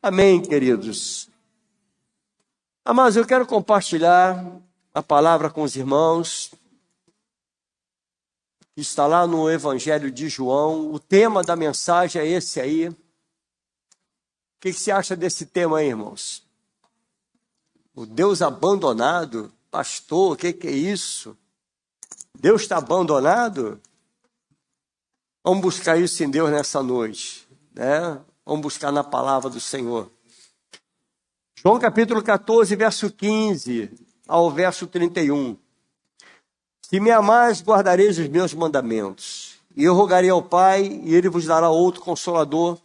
Amém, queridos. Amados, eu quero compartilhar a palavra com os irmãos. Está lá no Evangelho de João. O tema da mensagem é esse aí. O que você acha desse tema aí, irmãos? O Deus abandonado? Pastor, o que é isso? Deus está abandonado? Vamos buscar isso em Deus nessa noite, né? Vamos buscar na palavra do Senhor. João capítulo 14, verso 15 ao verso 31. Se me amais, guardareis os meus mandamentos. E eu rogarei ao Pai, e Ele vos dará outro Consolador,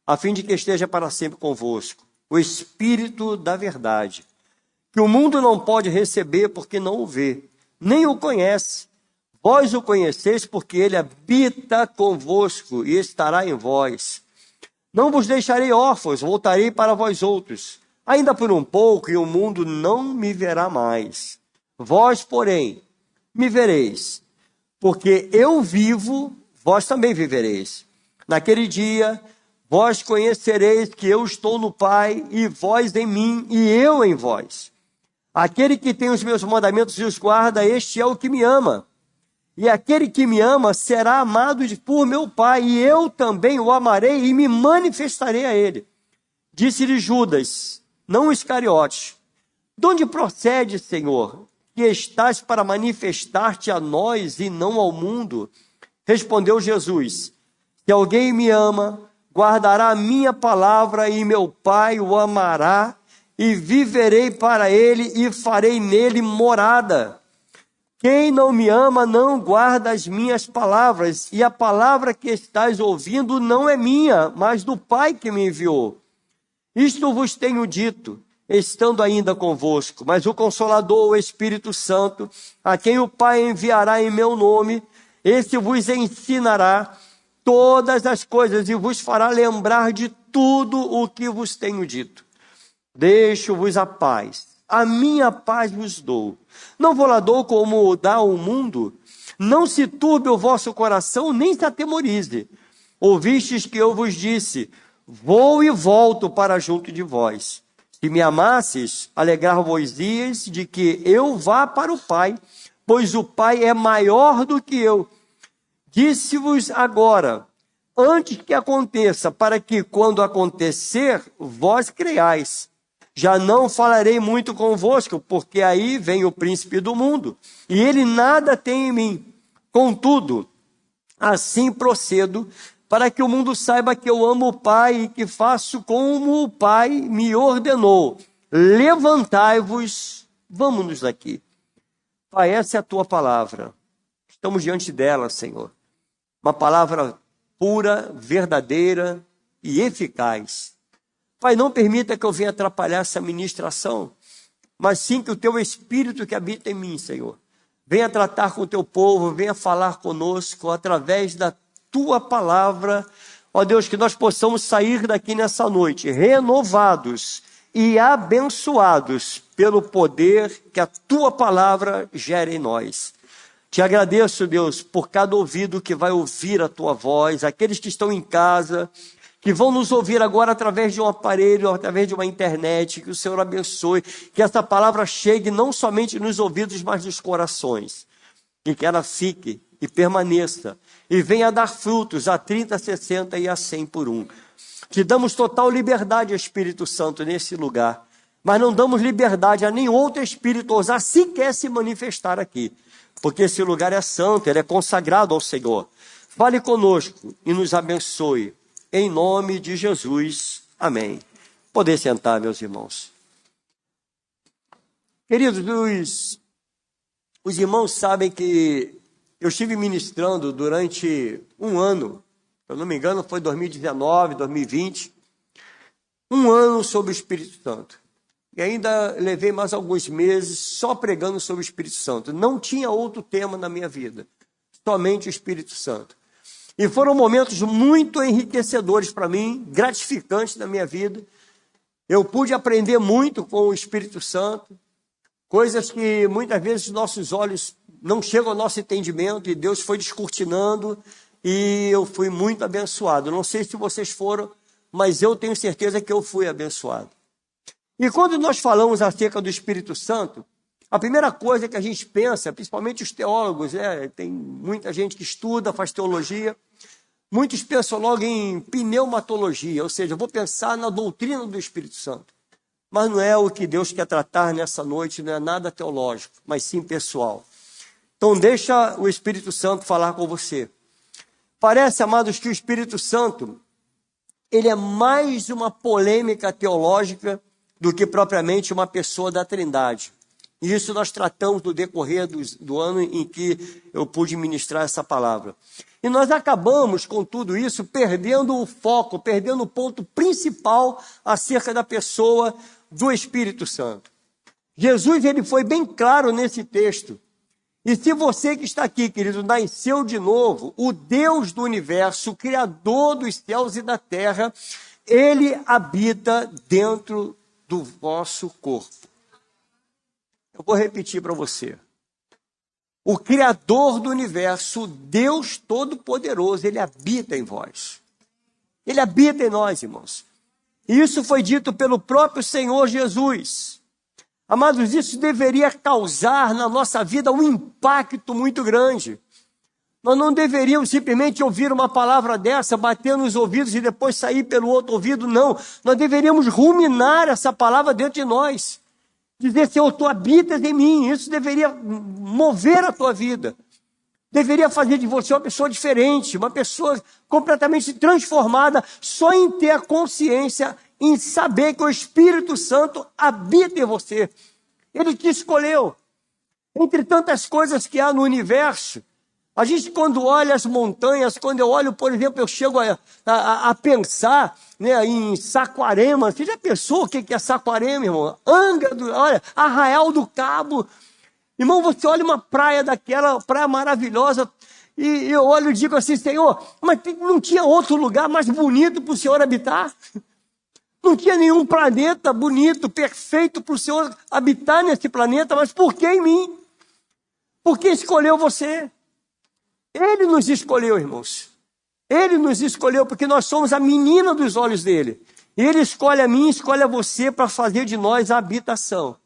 a fim de que esteja para sempre convosco. O Espírito da verdade, que o mundo não pode receber porque não o vê, nem o conhece. Vós o conheceis porque Ele habita convosco e estará em vós. Não vos deixarei órfãos, voltarei para vós outros. Ainda por um pouco, e o mundo não me verá mais. Vós, porém, me vereis, porque eu vivo, vós também vivereis. Naquele dia, vós conhecereis que eu estou no Pai, e vós em mim, e eu em vós. Aquele que tem os meus mandamentos e os guarda, este é o que me ama. E aquele que me ama será amado por meu Pai, e eu também o amarei e me manifestarei a ele. Disse-lhe Judas, não Iscariotes: de onde procede, Senhor, que estás para manifestar-te a nós e não ao mundo? Respondeu Jesus, se alguém me ama, guardará a minha palavra, e meu Pai o amará, e viverei para ele e farei nele morada. Quem não me ama não guarda as minhas palavras, e a palavra que estás ouvindo não é minha, mas do Pai que me enviou. Isto vos tenho dito, estando ainda convosco, mas o Consolador, o Espírito Santo, a quem o Pai enviará em meu nome, esse vos ensinará todas as coisas e vos fará lembrar de tudo o que vos tenho dito. Deixo-vos a paz, a minha paz vos dou. Não vou lá dou como dá o mundo. Não se turbe o vosso coração, nem se atemorize. Ouvistes que eu vos disse, vou e volto para junto de vós. Se me amasses, alegrar-vos-ias de que eu vá para o Pai, pois o Pai é maior do que eu. Disse-vos agora, antes que aconteça, para que, quando acontecer, vós creiais. Já não falarei muito convosco, porque aí vem o príncipe do mundo, e ele nada tem em mim. Contudo, assim procedo, para que o mundo saiba que eu amo o Pai e que faço como o Pai me ordenou. Levantai-vos, vamos-nos daqui. Pai, essa é a tua palavra. Estamos diante dela, Senhor. Uma palavra pura, verdadeira e eficaz. Pai, não permita que eu venha atrapalhar essa ministração, mas sim que o teu Espírito que habita em mim, Senhor, venha tratar com o teu povo, venha falar conosco através da tua palavra. Ó Deus, que nós possamos sair daqui nessa noite renovados e abençoados pelo poder que a tua palavra gera em nós. Te agradeço, Deus, por cada ouvido que vai ouvir a tua voz, aqueles que estão em casa, que vão nos ouvir agora através de um aparelho, através de uma internet, que o Senhor abençoe, que essa palavra chegue não somente nos ouvidos, mas nos corações, e que ela fique e permaneça, e venha dar frutos a 30, a 60 e a 100 por um. Te damos total liberdade, Espírito Santo, nesse lugar, mas não damos liberdade a nenhum outro Espírito ousar sequer se manifestar aqui, porque esse lugar é santo, ele é consagrado ao Senhor. Fale conosco e nos abençoe. Em nome de Jesus, amém. Poder sentar, meus irmãos. Queridos, os irmãos sabem que eu estive ministrando durante um ano, se eu não me engano foi 2019, 2020, um ano sobre o Espírito Santo. E ainda levei mais alguns meses só pregando sobre o Espírito Santo. Não tinha outro tema na minha vida, somente o Espírito Santo. E foram momentos muito enriquecedores para mim, gratificantes na minha vida. Eu pude aprender muito com o Espírito Santo, coisas que muitas vezes nossos olhos não chegam ao nosso entendimento, e Deus foi descortinando, e eu fui muito abençoado. Não sei se vocês foram, mas eu tenho certeza que eu fui abençoado. E quando nós falamos acerca do Espírito Santo, a primeira coisa que a gente pensa, principalmente os teólogos, tem muita gente que estuda, faz teologia, muitos pensam logo em pneumatologia, ou seja, eu vou pensar na doutrina do Espírito Santo. Mas não é o que Deus quer tratar nessa noite, não é nada teológico, mas sim pessoal. Então deixa o Espírito Santo falar com você. Parece, amados, que o Espírito Santo, ele é mais uma polêmica teológica do que propriamente uma pessoa da Trindade. E isso nós tratamos no decorrer do ano em que eu pude ministrar essa palavra. E nós acabamos, com tudo isso, perdendo o foco, perdendo o ponto principal acerca da pessoa do Espírito Santo. Jesus, ele foi bem claro nesse texto. E se você que está aqui, querido, nasceu de novo, o Deus do universo, o Criador dos céus e da terra, ele habita dentro do vosso corpo. Eu vou repetir para você. O Criador do universo, Deus Todo-Poderoso, ele habita em vós. Ele habita em nós, irmãos. E isso foi dito pelo próprio Senhor Jesus. Amados, isso deveria causar na nossa vida um impacto muito grande. Nós não deveríamos simplesmente ouvir uma palavra dessa, bater nos ouvidos e depois sair pelo outro ouvido, não. Nós deveríamos ruminar essa palavra dentro de nós. Dizer, Senhor, tu habitas em mim. Isso deveria mover a tua vida. Deveria fazer de você uma pessoa diferente, uma pessoa completamente transformada, só em ter a consciência, em saber que o Espírito Santo habita em você. Ele te escolheu. Entre tantas coisas que há no universo, a gente quando olha as montanhas, quando eu olho, por exemplo, eu chego a pensar, né, em Saquarema. Você já pensou o que é Saquarema, irmão? Angra, olha, Arraial do Cabo. Irmão, você olha uma praia daquela, praia maravilhosa, e eu olho e digo assim, Senhor, mas não tinha outro lugar mais bonito para o Senhor habitar? Não tinha nenhum planeta bonito, perfeito para o Senhor habitar nesse planeta, mas por que em mim? Por que escolheu você? Ele nos escolheu, irmãos. Ele nos escolheu porque nós somos a menina dos olhos dele. Ele escolhe a mim, escolhe a você para fazer de nós a habitação.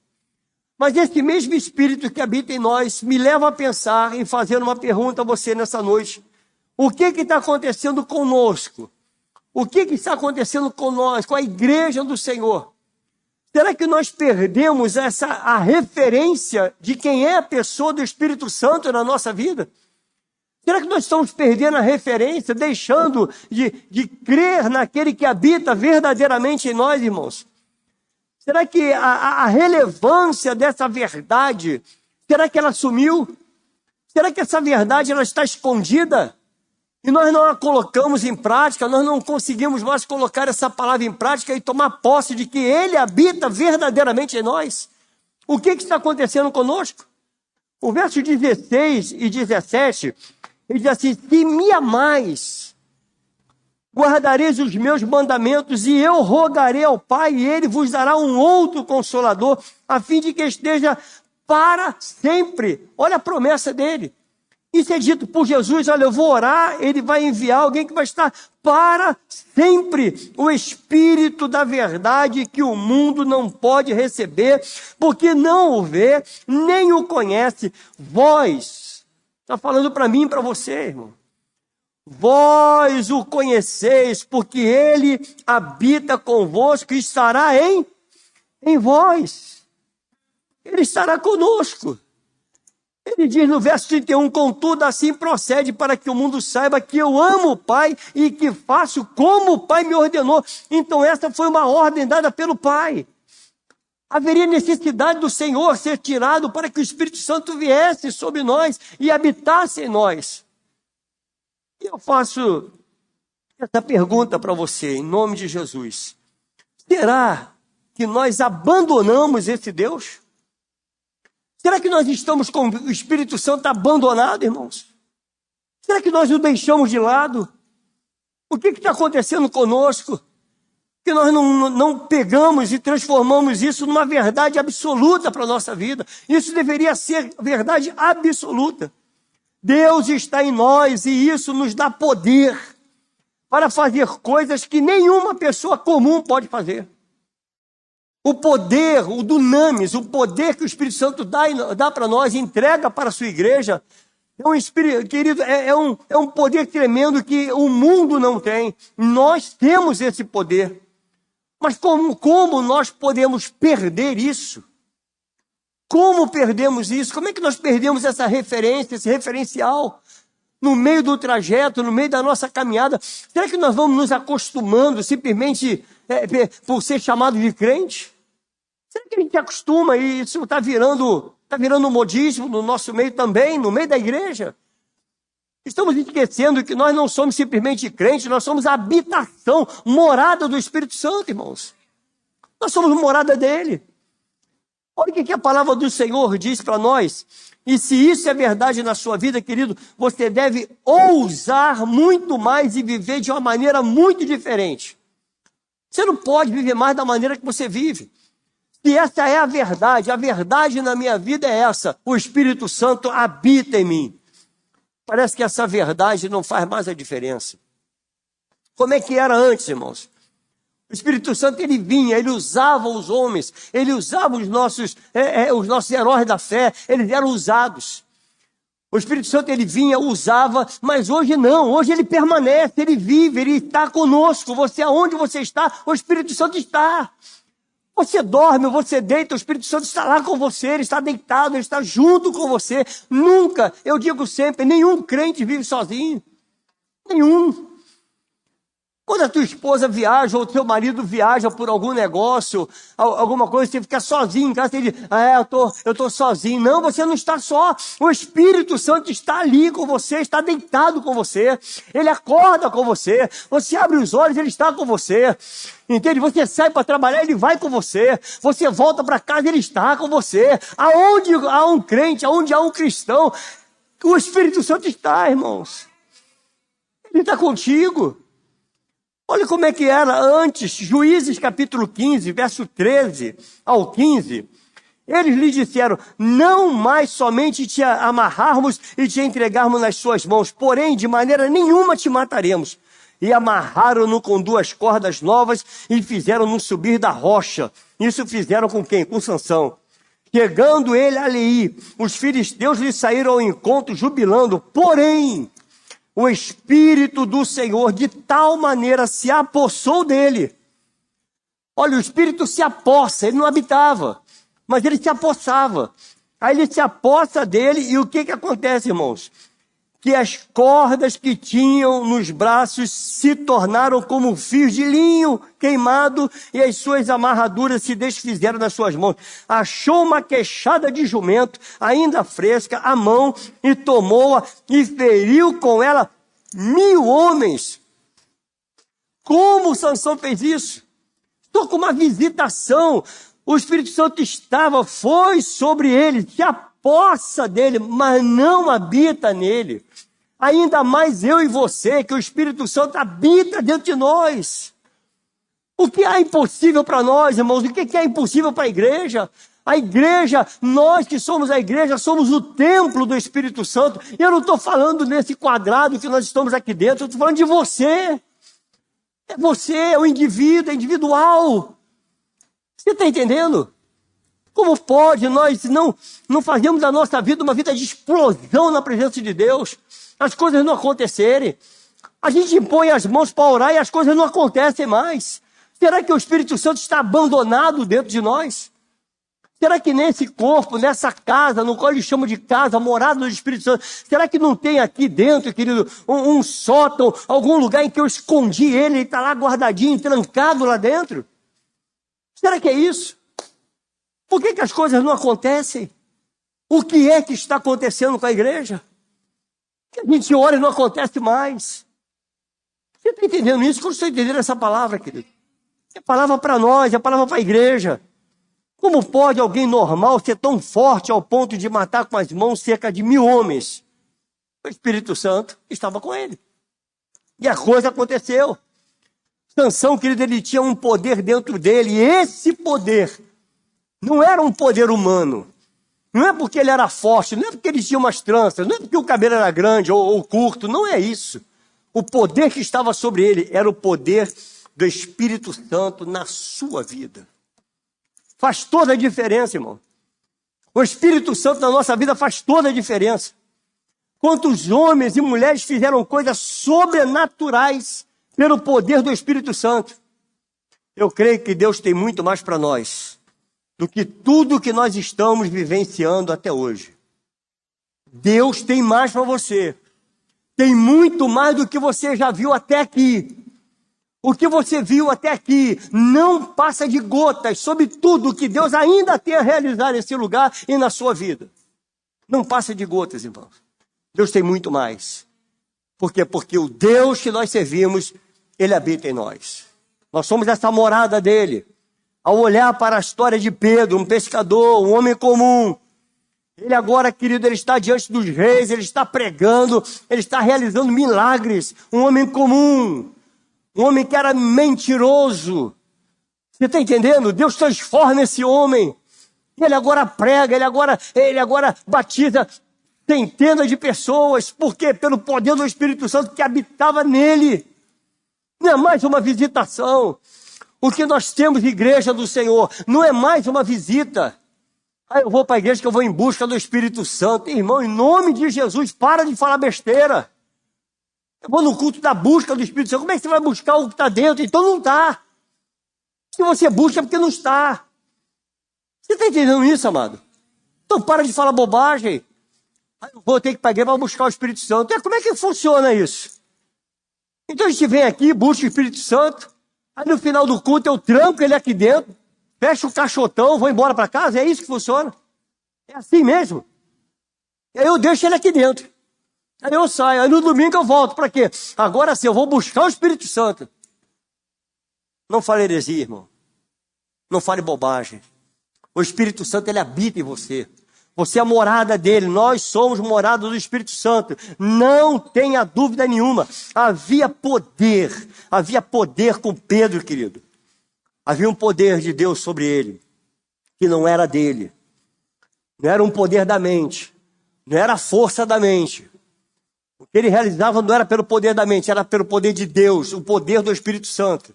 Mas esse mesmo Espírito que habita em nós me leva a pensar em fazer uma pergunta a você nessa noite. O que está acontecendo conosco? O que está acontecendo com nós, com a igreja do Senhor? Será que nós perdemos a referência de quem é a pessoa do Espírito Santo na nossa vida? Será que nós estamos perdendo a referência, deixando de crer naquele que habita verdadeiramente em nós, irmãos? Será que a relevância dessa verdade, será que ela sumiu? Será que essa verdade ela está escondida? E nós não a colocamos em prática, nós não conseguimos mais colocar essa palavra em prática e tomar posse de que Ele habita verdadeiramente em nós? O que está acontecendo conosco? O verso 16 e 17, ele diz assim, se me amais, guardareis os meus mandamentos e eu rogarei ao Pai e Ele vos dará um outro Consolador, a fim de que esteja para sempre. Olha a promessa dele. Isso é dito por Jesus, olha, eu vou orar, Ele vai enviar alguém que vai estar para sempre. O Espírito da verdade que o mundo não pode receber, porque não o vê, nem o conhece. Vós, está falando para mim e para você, irmão. Vós o conheceis, porque Ele habita convosco e estará em vós. Ele estará conosco. Ele diz no verso 31, contudo assim procede para que o mundo saiba que eu amo o Pai e que faço como o Pai me ordenou. Então essa foi uma ordem dada pelo Pai. Haveria necessidade do Senhor ser tirado para que o Espírito Santo viesse sobre nós e habitasse em nós. E eu faço essa pergunta para você, em nome de Jesus. Será que nós abandonamos esse Deus? Será que nós estamos com o Espírito Santo abandonado, irmãos? Será que nós o deixamos de lado? O que está acontecendo conosco? Que nós não pegamos e transformamos isso numa verdade absoluta para a nossa vida. Isso deveria ser verdade absoluta. Deus está em nós e isso nos dá poder para fazer coisas que nenhuma pessoa comum pode fazer. O poder, o dunamis, o poder que o Espírito Santo dá para nós, entrega para a sua igreja, é um espírito, querido, é um poder tremendo que o mundo não tem. Nós temos esse poder. Mas como nós podemos perder isso? Como perdemos isso? Como é que nós perdemos essa referência, esse referencial? No meio do trajeto, no meio da nossa caminhada, será que nós vamos nos acostumando simplesmente por ser chamado de crente? Será que a gente acostuma e isso está virando um modismo no nosso meio também, no meio da igreja? Estamos esquecendo que nós não somos simplesmente crentes, nós somos a habitação, morada do Espírito Santo, irmãos. Nós somos morada dele. Olha o que a palavra do Senhor diz para nós. E se isso é verdade na sua vida, querido, você deve ousar muito mais e viver de uma maneira muito diferente. Você não pode viver mais da maneira que você vive. Se essa é a verdade na minha vida é essa: o Espírito Santo habita em mim. Parece que essa verdade não faz mais a diferença. Como é que era antes, irmãos? O Espírito Santo, ele vinha, ele usava os homens, ele usava os nossos heróis da fé, eles eram usados. O Espírito Santo, ele vinha, usava, mas hoje não, hoje ele permanece, ele vive, ele está conosco. Você, aonde você está, o Espírito Santo está. Você dorme, você deita, o Espírito Santo está lá com você, ele está deitado, ele está junto com você. Nunca, eu digo sempre, nenhum crente vive sozinho. Nenhum. Quando a tua esposa viaja ou o teu marido viaja por algum negócio, alguma coisa, você fica sozinho em casa, você diz, eu estou sozinho. Não, você não está só. O Espírito Santo está ali com você, está deitado com você. Ele acorda com você. Você abre os olhos, ele está com você. Entende? Você sai para trabalhar, ele vai com você. Você volta para casa, ele está com você. Aonde há um crente, aonde há um cristão, o Espírito Santo está, irmãos. Ele está contigo. Olha como é que era antes, Juízes capítulo 15, verso 13 ao 15. Eles lhe disseram, não mais somente te amarrarmos e te entregarmos nas suas mãos, porém de maneira nenhuma te mataremos. E amarraram-no com 2 cordas novas e fizeram-no subir da rocha. Isso fizeram com quem? Com Sansão. Chegando ele a Leí, os filisteus lhe saíram ao encontro jubilando, porém o Espírito do Senhor de tal maneira se apossou dele. Olha, o Espírito se apossa, ele não habitava, mas ele se apossava. Aí ele se apossa dele e o que acontece, irmãos? Que as cordas que tinham nos braços se tornaram como fios de linho queimado e as suas amarraduras se desfizeram nas suas mãos. Achou uma queixada de jumento, ainda fresca, à mão, e tomou-a e feriu com ela 1000 homens. Como Sansão fez isso? Estou com uma visitação. O Espírito Santo foi sobre ele, se apossa dele, mas não habita nele. Ainda mais eu e você, que o Espírito Santo habita dentro de nós. O que é impossível para nós, irmãos? O que é impossível para a igreja? A igreja, nós que somos a igreja, somos o templo do Espírito Santo. E eu não estou falando nesse quadrado que nós estamos aqui dentro, eu estou falando de você. É você, é o indivíduo, é individual. Você está entendendo? Como pode nós não fazermos da nossa vida uma vida de explosão na presença de Deus? As coisas não acontecerem. A gente impõe as mãos para orar e as coisas não acontecem mais. Será que o Espírito Santo está abandonado dentro de nós? Será que nesse corpo, nessa casa, no qual eles chamam de casa, morada do Espírito Santo, será que não tem aqui dentro, querido, um sótão, algum lugar em que eu escondi ele está lá guardadinho, trancado lá dentro? Será que é isso? Por que as coisas não acontecem? O que é que está acontecendo com a igreja? Que a gente ora e não acontece mais. Você está entendendo isso? Como você está entendendo essa palavra, querido? É palavra para nós, é palavra para a igreja. Como pode alguém normal ser tão forte ao ponto de matar com as mãos cerca de 1000 homens? O Espírito Santo estava com ele. E a coisa aconteceu. Sansão, querido, ele tinha um poder dentro dele. E esse poder não era um poder humano. Não é porque ele era forte, não é porque ele tinha umas tranças, não é porque o cabelo era grande ou curto, não é isso. O poder que estava sobre ele era o poder do Espírito Santo na sua vida. Faz toda a diferença, irmão. O Espírito Santo na nossa vida faz toda a diferença. Quantos homens e mulheres fizeram coisas sobrenaturais pelo poder do Espírito Santo. Eu creio que Deus tem muito mais para nós do que tudo que nós estamos vivenciando até hoje. Deus tem mais para você. Tem muito mais do que você já viu até aqui. O que você viu até aqui não passa de gotas sobre tudo que Deus ainda tem a realizar nesse lugar e na sua vida. Não passa de gotas, irmãos. Deus tem muito mais. Por quê? Porque o Deus que nós servimos, Ele habita em nós. Nós somos essa morada dele. Ao olhar para a história de Pedro, um pescador, um homem comum, ele agora, querido, ele está diante dos reis, ele está pregando, ele está realizando milagres. Um homem comum, um homem que era mentiroso. Você está entendendo? Deus transforma esse homem. Ele agora prega, ele agora batiza centenas de pessoas. Por quê? Pelo poder do Espírito Santo que habitava nele. Não é mais uma visitação. O que nós temos, igreja do Senhor, não é mais uma visita. Eu vou para a igreja que eu vou em busca do Espírito Santo. Irmão, em nome de Jesus, para de falar besteira. Eu vou no culto da busca do Espírito Santo. Como é que você vai buscar o que está dentro? Então não está. Se você busca é porque não está. Você está entendendo isso, amado? Então para de falar bobagem. Eu vou ter que ir para a igreja para buscar o Espírito Santo. Como é que funciona isso? Então a gente vem aqui, busca o Espírito Santo. Aí no final do culto eu tranco ele aqui dentro. Fecha o caixotão, vou embora para casa. É isso que funciona. É assim mesmo. E aí eu deixo ele aqui dentro. Aí eu saio. Aí no domingo eu volto. Para quê? Agora sim, eu vou buscar o Espírito Santo. Não fale heresia, irmão. Não fale bobagem. O Espírito Santo, ele habita em você. Você é a morada dele. Nós somos morada do Espírito Santo. Não tenha dúvida nenhuma. Havia poder com Pedro, querido. Havia um poder de Deus sobre ele, que não era dele. Não era um poder da mente. Não era a força da mente. O que ele realizava não era pelo poder da mente, era pelo poder de Deus, o poder do Espírito Santo.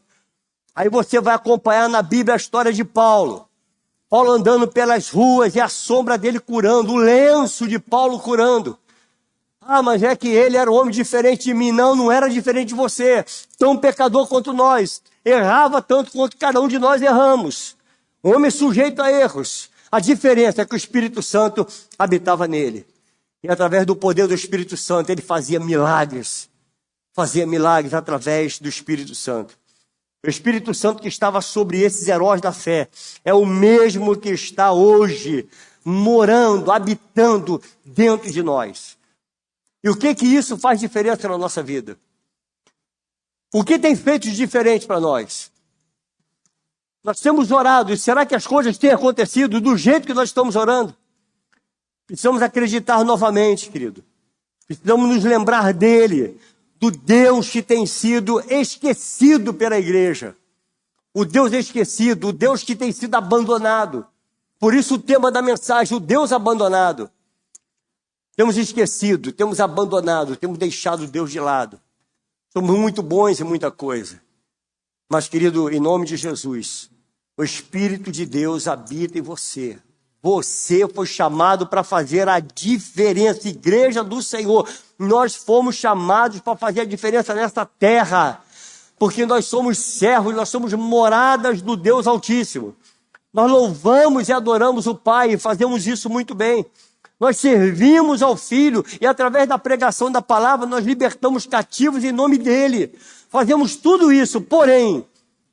Aí você vai acompanhar na Bíblia a história de Paulo. Paulo andando pelas ruas e a sombra dele curando, o lenço de Paulo curando. Ah, mas é que ele era um homem diferente de mim. Não, não era diferente de você. Tão pecador quanto nós. Errava tanto quanto cada um de nós erramos. Um homem sujeito a erros. A diferença é que o Espírito Santo habitava nele. E através do poder do Espírito Santo, ele fazia milagres. Fazia milagres através do Espírito Santo. O Espírito Santo que estava sobre esses heróis da fé é o mesmo que está hoje morando, habitando dentro de nós. E o que isso faz diferença na nossa vida? O que tem feito de diferente para nós? Nós temos orado, e será que as coisas têm acontecido do jeito que nós estamos orando? Precisamos acreditar novamente, querido. Precisamos nos lembrar dele, do Deus que tem sido esquecido pela igreja. O Deus esquecido, o Deus que tem sido abandonado. Por isso o tema da mensagem, o Deus abandonado. Temos esquecido, temos abandonado, temos deixado Deus de lado. Somos muito bons em muita coisa. Mas, querido, em nome de Jesus, o Espírito de Deus habita em você. Você foi chamado para fazer a diferença. Igreja do Senhor, nós fomos chamados para fazer a diferença nessa terra. Porque nós somos servos, nós somos moradas do Deus Altíssimo. Nós louvamos e adoramos o Pai e fazemos isso muito bem. Nós servimos ao Filho e através da pregação da palavra nós libertamos cativos em nome dele. Fazemos tudo isso, porém,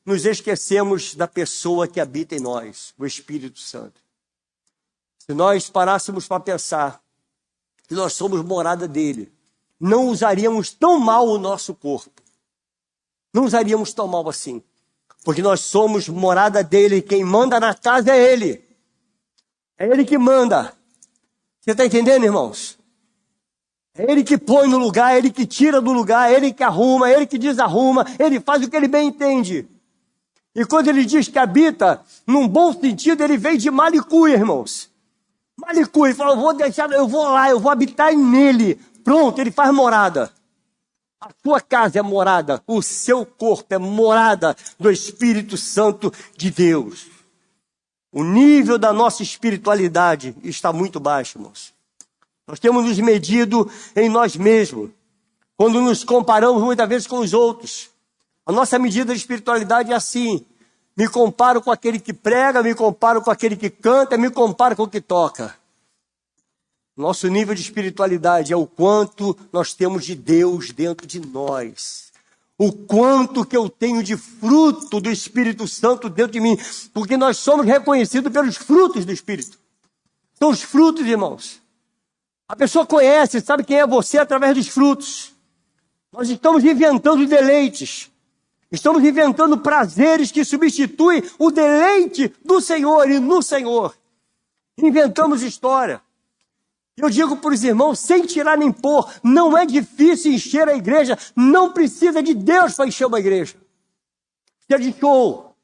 nos esquecemos da pessoa que habita em nós, o Espírito Santo. Se nós parássemos para pensar que nós somos morada dele, não usaríamos tão mal o nosso corpo. Não usaríamos tão mal assim. Porque nós somos morada dele, quem manda na casa é ele. É ele que manda. Você está entendendo, irmãos? É ele que põe no lugar, é ele que tira do lugar, é ele que arruma, é ele que desarruma, ele faz o que ele bem entende. E quando ele diz que habita, num bom sentido, ele vem de malicuia, irmãos. Malicuia, ele fala, eu vou habitar nele. Pronto, ele faz morada. A sua casa é morada, o seu corpo é morada do Espírito Santo de Deus. O nível da nossa espiritualidade está muito baixo, irmãos. Nós temos nos medido em nós mesmos, quando nos comparamos muitas vezes com os outros. A nossa medida de espiritualidade é assim: me comparo com aquele que prega, me comparo com aquele que canta, me comparo com o que toca. Nosso nível de espiritualidade é o quanto nós temos de Deus dentro de nós. O quanto que eu tenho de fruto do Espírito Santo dentro de mim. Porque nós somos reconhecidos pelos frutos do Espírito. São os frutos, irmãos. A pessoa conhece, sabe quem é você através dos frutos. Nós estamos inventando deleites. Estamos inventando prazeres que substituem o deleite do Senhor e no Senhor. Inventamos história. Eu digo para os irmãos, sem tirar nem pôr, não é difícil encher a igreja, não precisa de Deus para encher uma igreja. Precisa de show.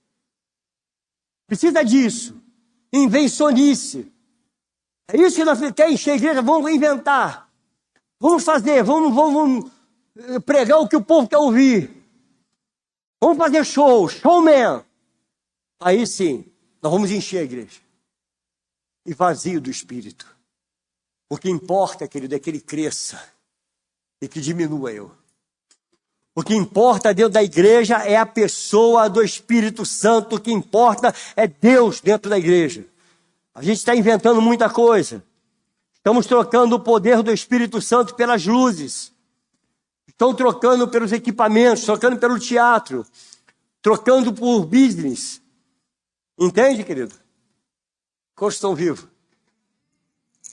Precisa disso. Invencionice. É isso que nós queremos encher a igreja, vamos inventar. Vamos fazer, vamos pregar o que o povo quer ouvir. Vamos fazer show, showman. Aí sim, nós vamos encher a igreja. E vazio do Espírito. O que importa, querido, é que ele cresça e que diminua eu. O que importa dentro da igreja é a pessoa do Espírito Santo. O que importa é Deus dentro da igreja. A gente está inventando muita coisa. Estamos trocando o poder do Espírito Santo pelas luzes. Estão trocando pelos equipamentos, trocando pelo teatro, trocando por business. Entende, querido? Quantos estão vivos?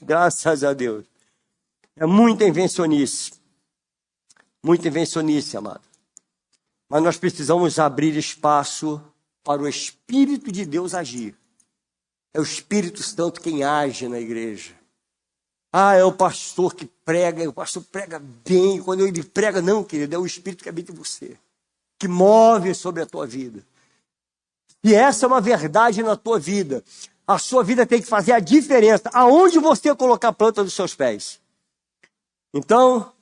Graças a Deus. É muita invencionice. Muita invencionice, amado. Mas nós precisamos abrir espaço para o Espírito de Deus agir. É o Espírito Santo quem age na igreja. É o pastor que prega, o pastor prega bem. Quando ele prega, não, querido, é o Espírito que habita em você, que move sobre a tua vida. E essa é uma verdade na tua vida. A sua vida tem que fazer a diferença aonde você colocar a planta dos seus pés. Então,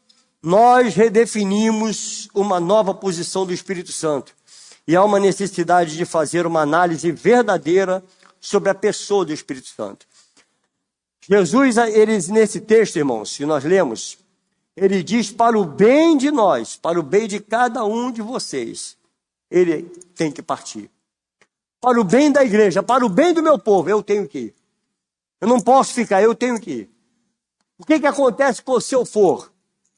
nós redefinimos uma nova posição do Espírito Santo. E há uma necessidade de fazer uma análise verdadeira sobre a pessoa do Espírito Santo. Jesus, nesse texto, irmãos, que nós lemos, ele diz para o bem de nós, para o bem de cada um de vocês, ele tem que partir. Para o bem da igreja, para o bem do meu povo, eu tenho que ir. Eu não posso ficar, eu tenho que ir. O que acontece se eu for?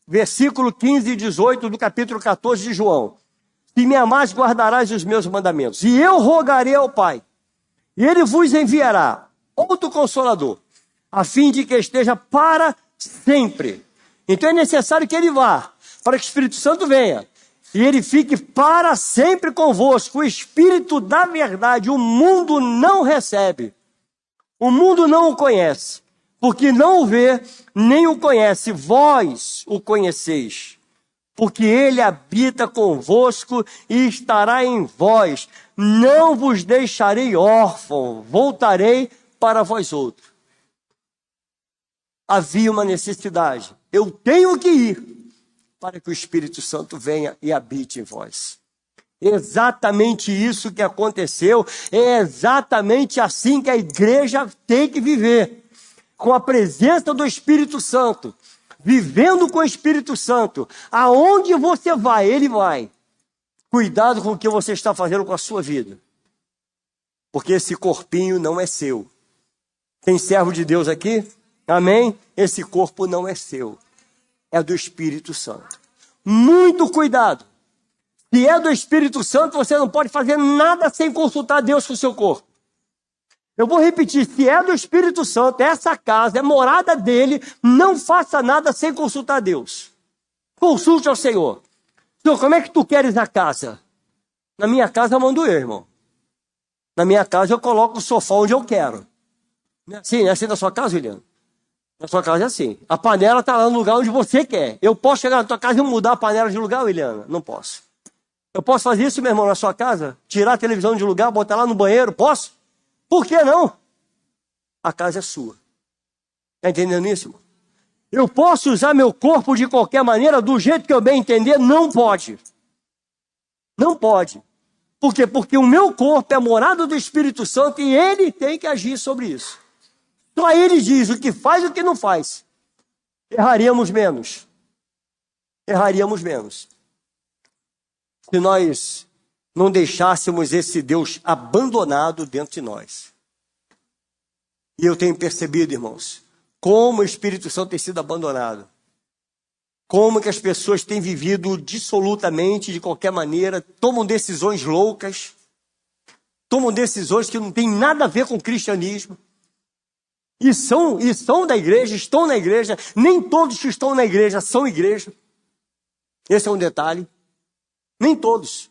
Versículo 15 e 18 do capítulo 14 de João. Se me amares, guardarás os meus mandamentos. E eu rogarei ao Pai, e ele vos enviará outro Consolador, a fim de que esteja para sempre. Então é necessário que ele vá, para que o Espírito Santo venha. E ele fique para sempre convosco. O Espírito da verdade, o mundo não recebe. O mundo não o conhece, porque não o vê, nem o conhece. Vós o conheceis, porque ele habita convosco e estará em vós. Não vos deixarei órfão, voltarei para vós outros. Havia uma necessidade. Eu tenho que ir para que o Espírito Santo venha e habite em vós. Exatamente isso que aconteceu, é exatamente assim que a igreja tem que viver, com a presença do Espírito Santo, vivendo com o Espírito Santo. Aonde você vai, ele vai. Cuidado com o que você está fazendo com a sua vida, porque esse corpinho não é seu. Tem servo de Deus aqui? Amém? Esse corpo não é seu. É do Espírito Santo. Muito cuidado. Se é do Espírito Santo, você não pode fazer nada sem consultar Deus com o seu corpo. Eu vou repetir, se é do Espírito Santo, essa casa é morada dele, não faça nada sem consultar Deus. Consulte ao Senhor. Senhor, como é que tu queres a casa? Na minha casa eu mando eu, irmão. Na minha casa eu coloco o sofá onde eu quero. Sim, é assim na sua casa, Juliano? Na sua casa é assim. A panela está lá no lugar onde você quer. Eu posso chegar na tua casa e mudar a panela de lugar, Williana? Não posso. Eu posso fazer isso, meu irmão, na sua casa? Tirar a televisão de lugar, botar lá no banheiro? Posso? Por que não? A casa é sua. Está entendendo isso, irmão? Eu posso usar meu corpo de qualquer maneira, do jeito que eu bem entender? Não pode. Não pode. Por quê? Porque o meu corpo é morada do Espírito Santo e ele tem que agir sobre isso. Só ele diz o que faz e o que não faz. Erraríamos menos. Erraríamos menos. Se nós não deixássemos esse Deus abandonado dentro de nós. E eu tenho percebido, irmãos, como o Espírito Santo tem sido abandonado. Como que as pessoas têm vivido dissolutamente, de qualquer maneira, tomam decisões loucas, tomam decisões que não têm nada a ver com o cristianismo. E são da igreja, estão na igreja. Nem todos que estão na igreja são igreja. Esse é um detalhe. Nem todos.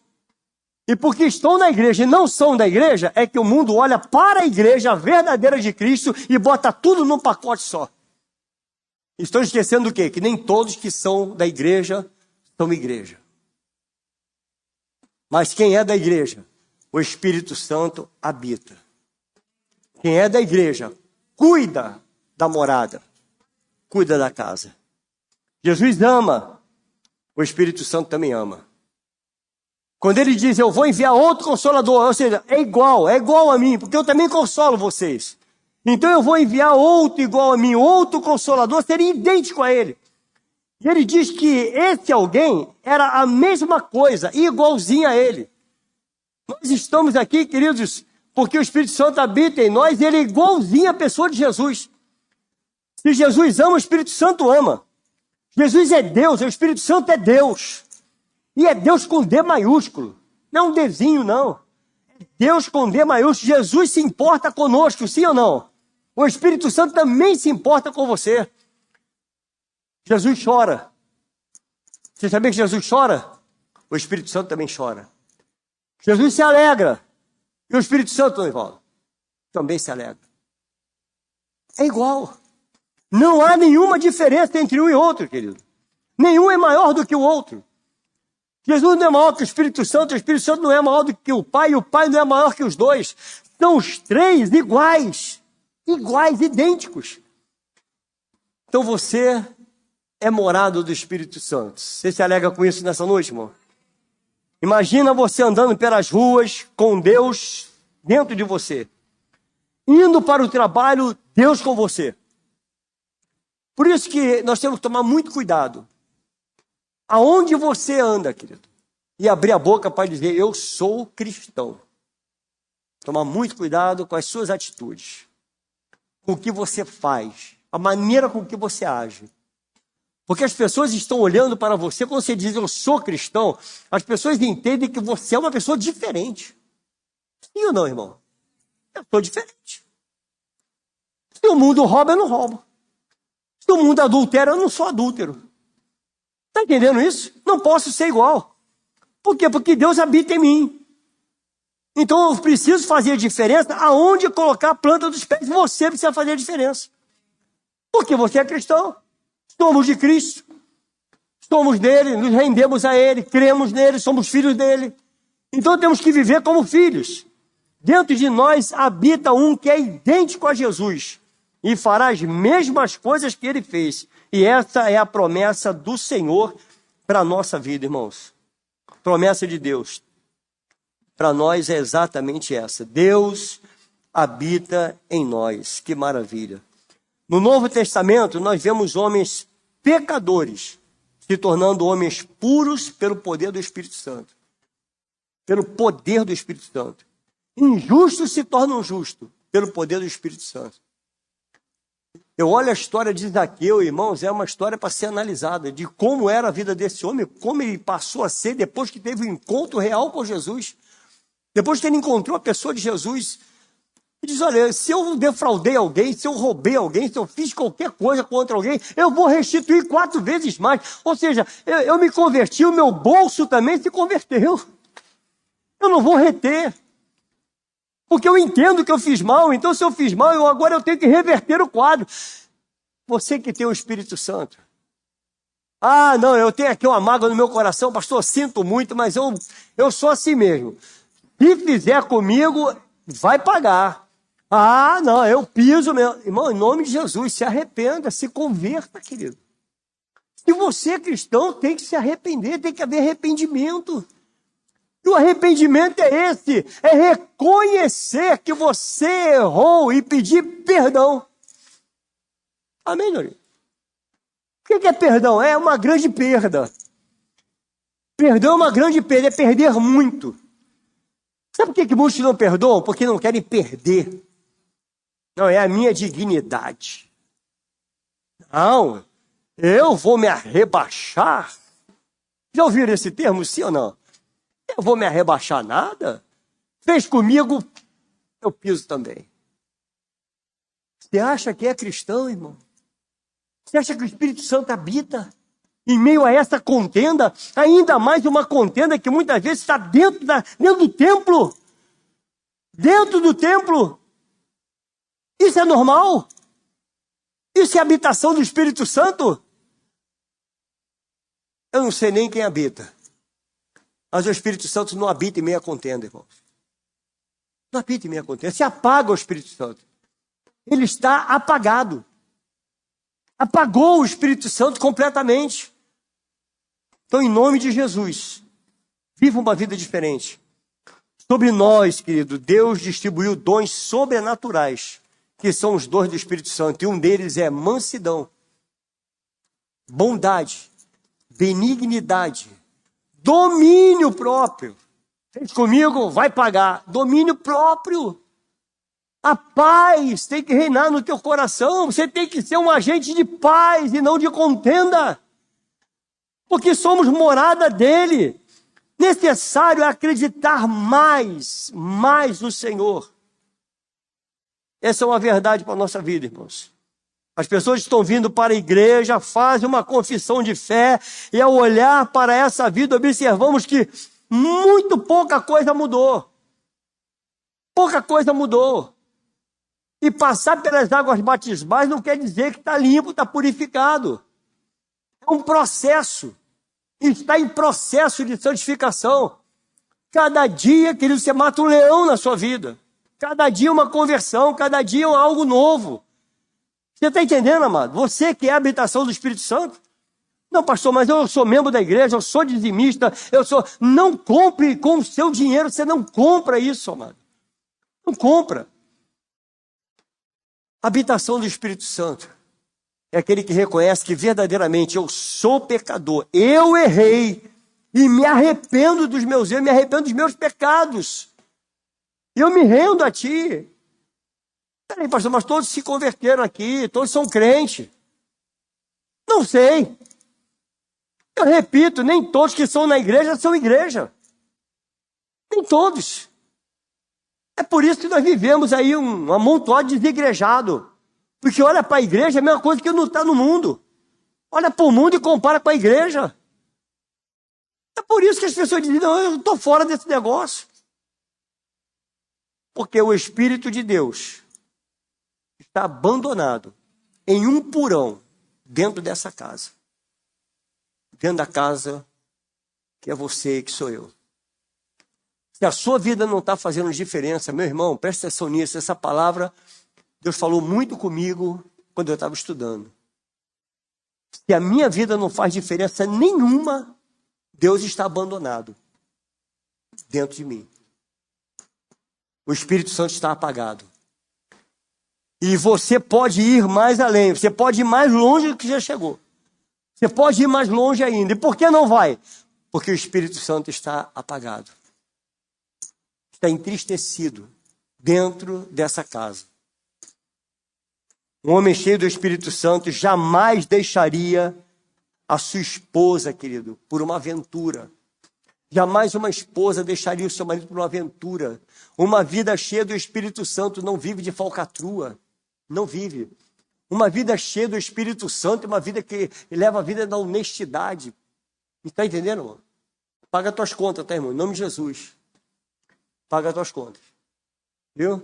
E porque estão na igreja e não são da igreja, é que o mundo olha para a igreja verdadeira de Cristo e bota tudo num pacote só. Estão esquecendo o quê? Que nem todos que são da igreja são igreja. Mas quem é da igreja? O Espírito Santo habita. Quem é da igreja cuida da morada, cuida da casa. Jesus ama, o Espírito Santo também ama. Quando ele diz, eu vou enviar outro consolador, ou seja, é igual a mim, porque eu também consolo vocês. Então eu vou enviar outro igual a mim, outro consolador, seria idêntico a ele. E ele diz que esse alguém era a mesma coisa, igualzinho a ele. Nós estamos aqui, queridos, porque o Espírito Santo habita em nós e ele é igualzinho à pessoa de Jesus. Se Jesus ama, o Espírito Santo ama. Jesus é Deus, o Espírito Santo é Deus. E é Deus com D maiúsculo, não é um Dzinho, não. É Deus com D maiúsculo. Jesus se importa conosco, sim ou não? O Espírito Santo também se importa com você. Jesus chora. Você sabia que Jesus chora? O Espírito Santo também chora. Jesus se alegra. E o Espírito Santo, irmão, também se alegra. É igual. Não há nenhuma diferença entre um e outro, querido. Nenhum é maior do que o outro. Jesus não é maior que o Espírito Santo não é maior do que o Pai, e o Pai não é maior que os dois. São os três iguais, idênticos. Então você é morado do Espírito Santo. Você se alegra com isso nessa noite, irmão? Imagina você andando pelas ruas com Deus dentro de você. Indo para o trabalho, Deus com você. Por isso que nós temos que tomar muito cuidado. Aonde você anda, querido? E abrir a boca para dizer, eu sou cristão. Tomar muito cuidado com as suas atitudes. Com o que você faz. A maneira com que você age. Porque as pessoas estão olhando para você, quando você diz, eu sou cristão, as pessoas entendem que você é uma pessoa diferente. Sim ou não, irmão? Eu sou diferente. Se o mundo rouba, eu não roubo. Se o mundo adultera, eu não sou adúltero. Está entendendo isso? Não posso ser igual. Por quê? Porque Deus habita em mim. Então eu preciso fazer a diferença aonde colocar a planta dos pés. Você precisa fazer a diferença. Porque você é cristão. Somos de Cristo. Somos dele, nos rendemos a ele, cremos nele, somos filhos dele. Então temos que viver como filhos. Dentro de nós habita um que é idêntico a Jesus. E fará as mesmas coisas que ele fez. E essa é a promessa do Senhor para a nossa vida, irmãos. Promessa de Deus. Para nós é exatamente essa. Deus habita em nós. Que maravilha. No Novo Testamento, nós vemos homens pecadores se tornando homens puros pelo poder do Espírito Santo. Pelo poder do Espírito Santo. Injustos se tornam justos pelo poder do Espírito Santo. Eu olho a história de Zaqueu, irmãos, é uma história para ser analisada, de como era a vida desse homem, como ele passou a ser depois que teve um encontro real com Jesus. Depois que ele encontrou a pessoa de Jesus, ele diz, olha, se eu defraudei alguém, se eu roubei alguém, se eu fiz qualquer coisa contra alguém, eu vou restituir 4 vezes mais. Ou seja, eu me converti, o meu bolso também se converteu. Eu não vou reter. Porque eu entendo que eu fiz mal, então se eu fiz mal, agora eu tenho que reverter o quadro. Você que tem o Espírito Santo. Ah, não, eu tenho aqui uma mágoa no meu coração, pastor, sinto muito, mas eu sou assim mesmo. Se fizer comigo, vai pagar. Ah, não, eu piso mesmo. Irmão, em nome de Jesus, se arrependa, se converta, querido. Se você é cristão, tem que se arrepender, tem que haver arrependimento. E o arrependimento é esse, é reconhecer que você errou e pedir perdão. Amém, Nori? O que é perdão? É uma grande perda. Perdão é uma grande perda, é perder muito. Sabe por que muitos não perdoam? Porque não querem perder. Não, é a minha dignidade. Não, eu vou me arrebaixar. Já ouviram esse termo, sim ou não? Eu vou me arrebaixar nada? Fez comigo, eu piso também. Você acha que é cristão, irmão? Você acha que o Espírito Santo habita em meio a essa contenda? Ainda mais uma contenda que muitas vezes está dentro do templo. Dentro do templo. Isso é normal? Isso é habitação do Espírito Santo? Eu não sei nem quem habita. Mas o Espírito Santo não habita em meio à contenda, irmãos. Não habita em meio à contenda. Se apaga o Espírito Santo. Ele está apagado. Apagou o Espírito Santo completamente. Então, em nome de Jesus, viva uma vida diferente. Sobre nós, querido, Deus distribuiu dons sobrenaturais, que são os dons do Espírito Santo. E um deles é mansidão, bondade, benignidade, domínio próprio. Fez comigo, vai pagar. Domínio próprio. A paz tem que reinar no teu coração. Você tem que ser um agente de paz e não de contenda. Porque somos morada dele. Necessário é acreditar mais no Senhor. Essa é uma verdade para a nossa vida, irmãos. As pessoas estão vindo para a igreja, fazem uma confissão de fé, e ao olhar para essa vida, observamos que muito pouca coisa mudou. Pouca coisa mudou. E passar pelas águas batismais não quer dizer que está limpo, está purificado. É um processo. Está em processo de santificação. Cada dia, querido, você mata um leão na sua vida. Cada dia uma conversão, cada dia algo novo. Você está entendendo, amado? Você que é a habitação do Espírito Santo. Não, pastor, mas eu sou membro da igreja, eu sou dizimista, eu sou... Não compre com o seu dinheiro, você não compra isso, amado. Não compra. A habitação do Espírito Santo é aquele que reconhece que verdadeiramente eu sou pecador, eu errei e me arrependo dos meus erros, me arrependo dos meus pecados. Eu me rendo a ti. Peraí, pastor, mas todos se converteram aqui, todos são crentes. Não sei. Eu repito, nem todos que são na igreja são igreja. Nem todos. É por isso que nós vivemos aí um amontoado de desigrejado. Porque olha para a igreja, é a mesma coisa que não está no mundo. Olha para o mundo e compara com a igreja. É por isso que as pessoas dizem, não, eu estou fora desse negócio. Porque o Espírito de Deus está abandonado em um porão dentro dessa casa. Dentro da casa que é você e que sou eu. Se a sua vida não está fazendo diferença, meu irmão, presta atenção nisso. Essa palavra, Deus falou muito comigo quando eu estava estudando. Se a minha vida não faz diferença nenhuma, Deus está abandonado dentro de mim. O Espírito Santo está apagado. E você pode ir mais além, você pode ir mais longe do que já chegou. Você pode ir mais longe ainda. E por que não vai? Porque o Espírito Santo está apagado. Está entristecido dentro dessa casa. Um homem cheio do Espírito Santo jamais deixaria a sua esposa, querido, por uma aventura. Jamais uma esposa deixaria o seu marido por uma aventura. Uma vida cheia do Espírito Santo não vive de falcatrua. Não vive. Uma vida cheia do Espírito Santo é uma vida que leva a vida da honestidade. Está entendendo, irmão? Paga as tuas contas, tá, irmão? Em nome de Jesus. Paga as tuas contas. Viu?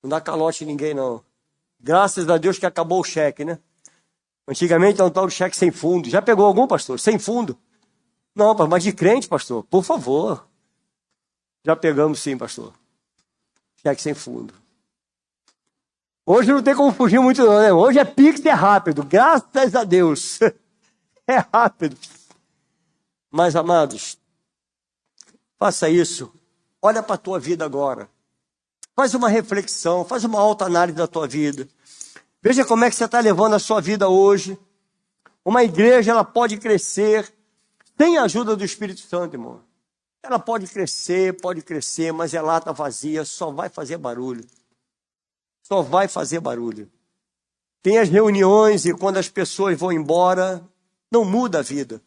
Não dá calote em ninguém, não. Graças a Deus que acabou o cheque, né? Antigamente era um tal de cheque sem fundo. Já pegou algum, pastor? Sem fundo? Não, mas de crente, pastor. Por favor. Já pegamos sim, pastor. Cheque sem fundo. Hoje não tem como fugir muito não, né? Hoje é Pix, é rápido, graças a Deus. É rápido. Mas, amados, faça isso. Olha para a tua vida agora. Faz uma reflexão, faz uma autoanálise da tua vida. Veja como é que você está levando a sua vida hoje. Uma igreja, ela pode crescer sem a ajuda do Espírito Santo, irmão. Ela pode crescer, mas é lata vazia, só vai fazer barulho. Só vai fazer barulho. Tem as reuniões e quando as pessoas vão embora, não muda a vida.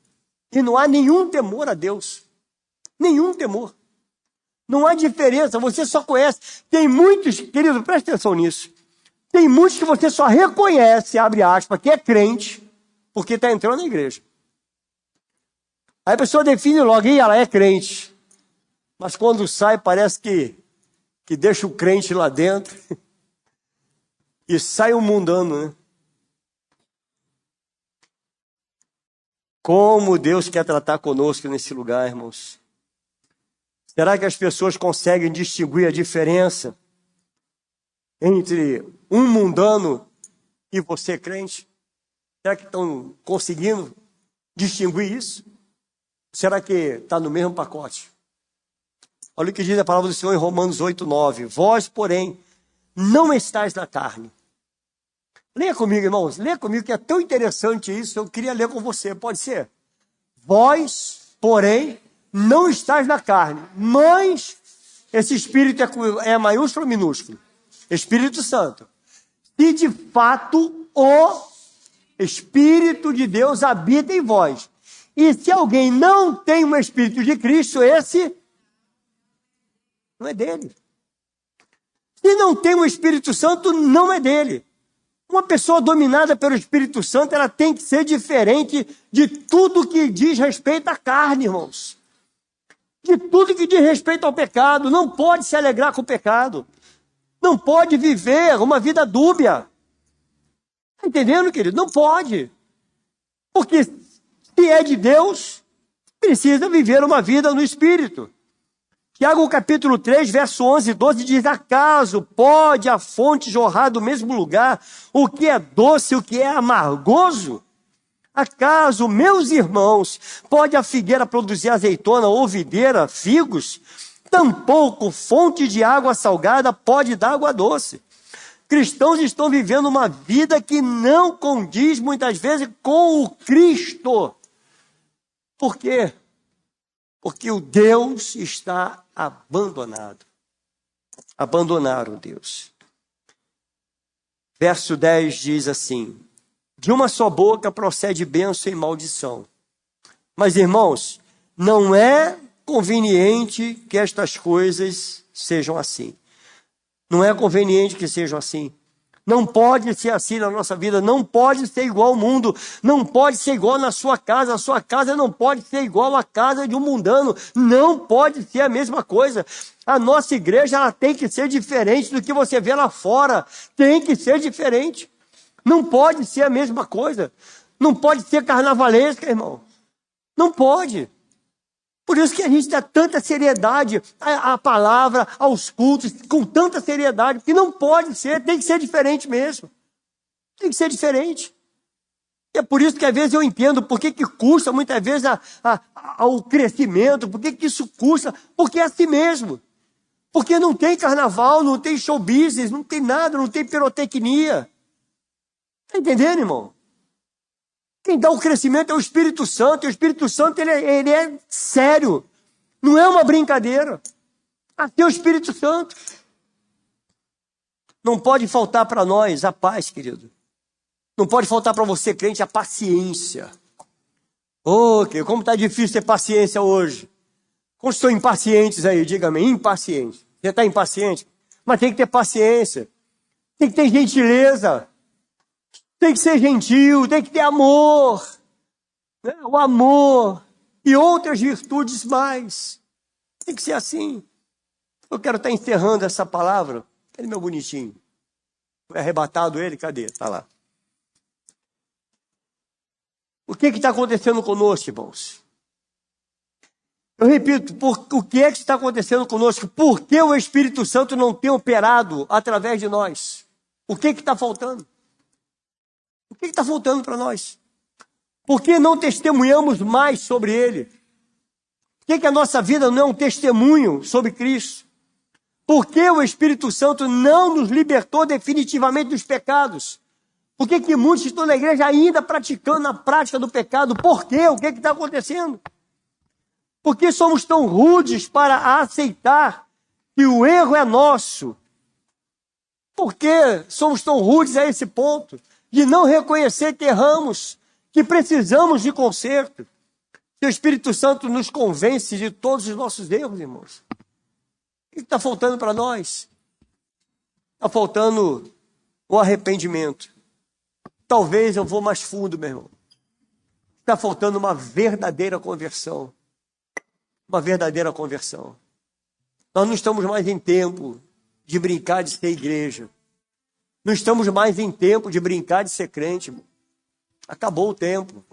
E não há nenhum temor a Deus. Nenhum temor. Não há diferença, você só conhece. Tem muitos, querido, presta atenção nisso. Tem muitos que você só reconhece, abre aspas, que é crente, porque está entrando na igreja. Aí a pessoa define logo, e ela é crente. Mas quando sai, parece que deixa o crente lá dentro. E sai o mundano, né? Como Deus quer tratar conosco nesse lugar, irmãos. Será que as pessoas conseguem distinguir a diferença entre um mundano e você crente? Será que estão conseguindo distinguir isso? Será que está no mesmo pacote? Olha o que diz a palavra do Senhor em Romanos 8:9. Vós, porém, não estáis na carne. Leia comigo, irmãos. Leia comigo, que é tão interessante isso. Eu queria ler com você. Pode ser? Vós, porém, não estáis na carne. Mas, esse Espírito é maiúsculo ou minúsculo? Espírito Santo. Se de fato o Espírito de Deus habita em vós. E se alguém não tem um Espírito de Cristo, esse não é dele. Se não tem um Espírito Santo, não é dele. Uma pessoa dominada pelo Espírito Santo, ela tem que ser diferente de tudo que diz respeito à carne, irmãos. De tudo que diz respeito ao pecado. Não pode se alegrar com o pecado. Não pode viver uma vida dúbia. Está entendendo, querido? Não pode. Porque se é de Deus, precisa viver uma vida no Espírito. Tiago capítulo 3, verso 11 e 12 diz: acaso pode a fonte jorrar do mesmo lugar o que é doce e o que é amargoso? Acaso, meus irmãos, pode a figueira produzir azeitona ou videira, figos? Tampouco fonte de água salgada pode dar água doce. Cristãos estão vivendo uma vida que não condiz muitas vezes com o Cristo. Por quê? Porque o Deus está abandonado. Abandonaram Deus. Verso 10 diz assim: de uma só boca procede bênção e maldição. Mas, irmãos, não é conveniente que estas coisas sejam assim. Não é conveniente que sejam assim. Não pode ser assim na nossa vida, não pode ser igual ao mundo, não pode ser igual na sua casa, a sua casa não pode ser igual à casa de um mundano, não pode ser a mesma coisa. A nossa igreja, ela tem que ser diferente do que você vê lá fora, tem que ser diferente. Não pode ser a mesma coisa, não pode ser carnavalesca, irmão, não pode. Por isso que a gente dá tanta seriedade à palavra, aos cultos, com tanta seriedade, porque não pode ser, tem que ser diferente mesmo. Tem que ser diferente. E é por isso que às vezes eu entendo por que custa muitas vezes ao crescimento, por que isso custa, porque é assim mesmo. Porque não tem carnaval, não tem show business, não tem nada, não tem pirotecnia. Está entendendo, irmão? Quem dá o crescimento é o Espírito Santo, e o Espírito Santo ele é sério, não é uma brincadeira. Até o Espírito Santo. Não pode faltar para nós a paz, querido. Não pode faltar para você, crente, a paciência. Querido, como está difícil ter paciência hoje. Quantos estão impacientes aí? Diga-me, impaciente. Você está impaciente? Mas tem que ter paciência. Tem que ter gentileza. Tem que ser gentil, tem que ter amor, né? O amor e outras virtudes mais. Tem que ser assim. Eu quero estar encerrando essa palavra. Cadê meu bonitinho? Foi arrebatado ele? Cadê? Está lá. O que está acontecendo conosco, irmãos? Eu repito, o que é que está acontecendo conosco? Por que o Espírito Santo não tem operado através de nós? O que está faltando? O que está faltando para nós? Por que não testemunhamos mais sobre Ele? Por que a nossa vida não é um testemunho sobre Cristo? Por que o Espírito Santo não nos libertou definitivamente dos pecados? Por que muitos estão na igreja ainda praticando a prática do pecado? Por quê? O que está acontecendo? Por que somos tão rudes para aceitar que o erro é nosso? Por que somos tão rudes a esse ponto de não reconhecer que erramos, que precisamos de conserto? Que o Espírito Santo nos convence de todos os nossos erros, irmãos. O que está faltando para nós? Está faltando o arrependimento. Talvez eu vou mais fundo, meu irmão. Está faltando uma verdadeira conversão. Uma verdadeira conversão. Nós não estamos mais em tempo de brincar de ser igreja. Não estamos mais em tempo de brincar de ser crente, irmão. Acabou o tempo.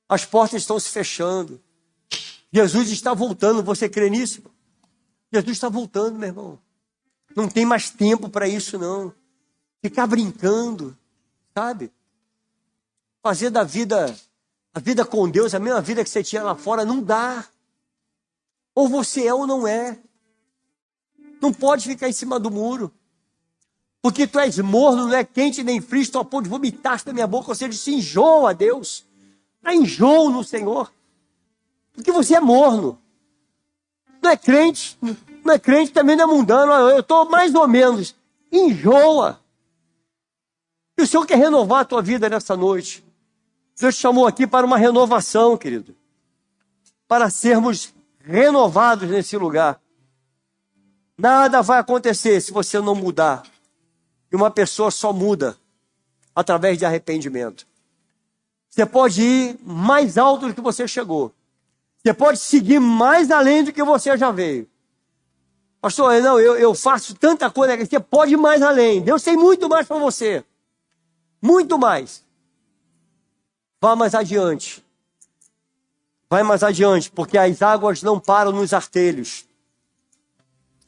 As portas estão se fechando. Jesus está voltando. Você crê nisso? Jesus está voltando, meu irmão. Não tem mais tempo para isso, não. Ficar brincando, sabe? Fazer da vida, a vida com Deus, a mesma vida que você tinha lá fora, não dá. Ou você é ou não é. Não pode ficar em cima do muro. Porque tu és morno, não é quente nem frio, estou a ponto de vomitar da minha boca. Ou seja, se enjoa a Deus. Há enjoo no Senhor. Porque você é morno. Não é crente, também não é mundano. Eu estou mais ou menos. Enjoa. E o Senhor quer renovar a tua vida nessa noite. Deus te chamou aqui para uma renovação, querido. Para sermos renovados nesse lugar. Nada vai acontecer se você não mudar. E uma pessoa só muda através de arrependimento. Você pode ir mais alto do que você chegou. Você pode seguir mais além do que você já veio. Pastor, não, eu faço tanta coisa que você pode ir mais além. Deus tem muito mais para você. Muito mais. Vá mais adiante. Vai mais adiante, porque as águas não param nos artelhos.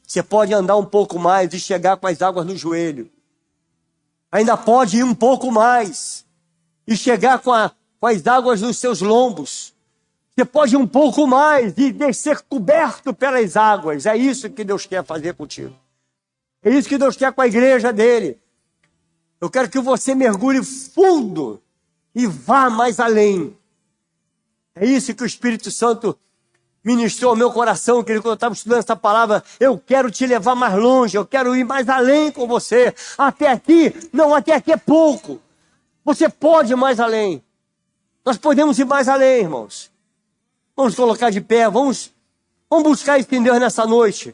Você pode andar um pouco mais e chegar com as águas no joelho. Ainda pode ir um pouco mais e chegar com as águas nos seus lombos. Você pode ir um pouco mais e ser coberto pelas águas. É isso que Deus quer fazer contigo. É isso que Deus quer com a igreja dele. Eu quero que você mergulhe fundo e vá mais além. É isso que o Espírito Santo ministrou ao meu coração, querido, quando eu estava estudando essa palavra. Eu quero te levar mais longe, eu quero ir mais além com você. Até aqui é pouco. Você pode ir mais além. Nós podemos ir mais além, irmãos. Vamos colocar de pé, vamos buscar isso em Deus nessa noite.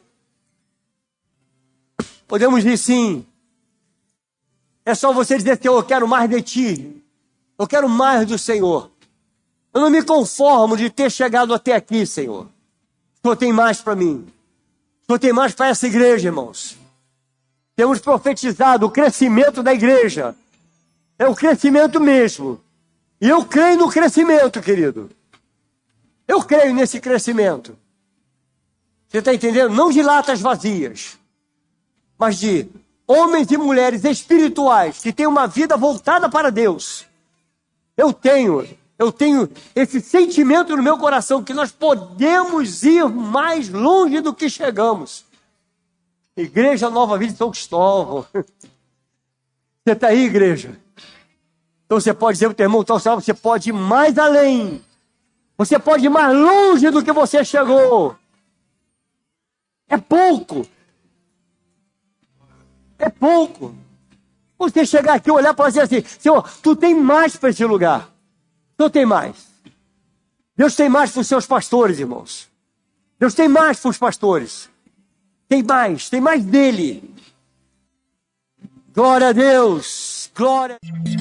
Podemos ir sim. É só você dizer que eu quero mais de ti. Eu quero mais do Senhor. Eu não me conformo de ter chegado até aqui, Senhor. O Senhor tem mais para mim. O Senhor tem mais para essa igreja, irmãos. Temos profetizado o crescimento da igreja. É o crescimento mesmo. E eu creio no crescimento, querido. Eu creio nesse crescimento. Você está entendendo? Não de latas vazias, mas de homens e mulheres espirituais que têm uma vida voltada para Deus. Eu tenho esse sentimento no meu coração que nós podemos ir mais longe do que chegamos. Igreja Nova Vida de São Cristóvão. Você está aí, igreja? Então você pode dizer para o teu irmão, então, você pode ir mais além. Você pode ir mais longe do que você chegou. É pouco. É pouco. Você chegar aqui, olhar para dizer assim, Senhor, tu tem mais para esse lugar. Tu tem mais. Deus tem mais para os seus pastores, irmãos. Deus tem mais para os pastores. Tem mais dele. Glória a Deus. Glória a Deus.